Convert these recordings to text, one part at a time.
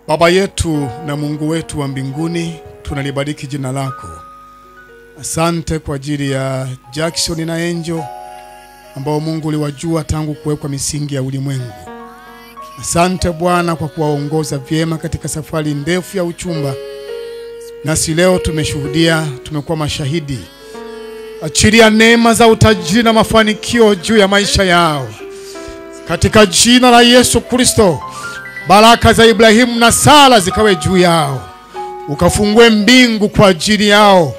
Baba yetu na Mungu wetu wa mbinguni, tunalibariki jina lako. Asante kwa ajili ya Jackson na Angel ambao Mungu uliwajua tangu kuwekwa misingi ya ulimwengu. Asante Bwana kwa kuwaongoza vyema katika safari ndefu ya uchumba. Nasi leo tumeshuhudia, tumekuwa mashahidi. Achilia neema za utajiri na mafanikio juu ya maisha yao. Katika jina la Yesu Kristo, baraka za Ibrahimu na Sara zikawe juu yao. Ukafungue mbingu kwa ajili yao.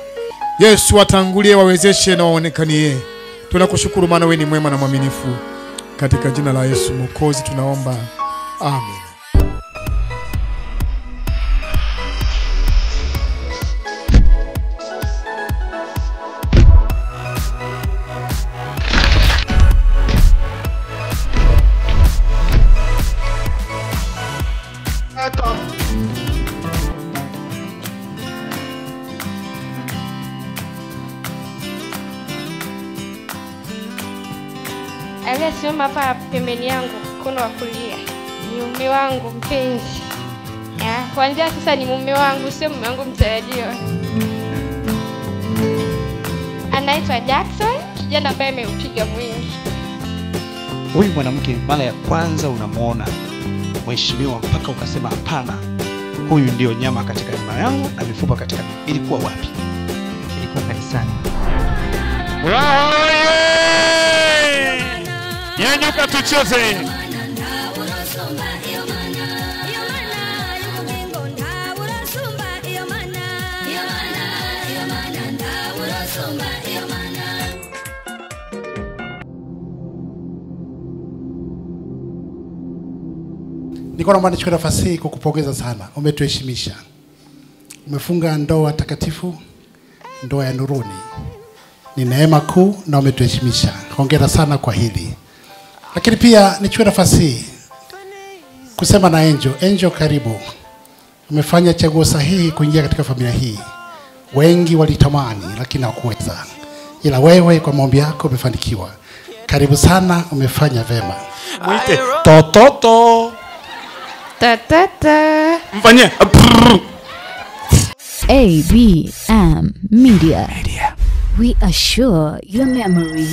Yesu watangulie, wawezeshe na waonekanie. Tunakushukuru maana wewe ni mwema na mwaminifu. Katika jina la Yesu Mwokozi tunaomba. Amen. Aliyesimama hapa pembeni yangu mkono wa kulia ni mume wangu mpenzi. Kuanzia sasa ni mume wangu, sio mume wangu mtarajiwa. Anaitwa Jackson, kijana ambaye ameupiga mwingi. Huyu mwanamke mara ya kwanza unamuona mheshimiwa mpaka ukasema hapana, huyu ndio nyama katika nyama yangu na mifupa katika, ilikuwa wapi? Ilikuwa kanisani. Nyanyuka tucheze. Niko naomba nichukue nafasi hii kukupongeza sana. Umetuheshimisha. Umefunga ndoa takatifu, ndoa ya nuruni. Ni neema kuu na umetuheshimisha. Hongera sana kwa hili. Lakini pia nichukue nafasi hii kusema na Angel. Angel, karibu. Umefanya chaguo sahihi kuingia katika familia hii. Wengi walitamani lakini hawakuweza. Ila wewe kwa maombi yako umefanikiwa. Karibu sana, umefanya vema. Muite Tototo. Tatata. Mfanye ABM Media. We assure your memory.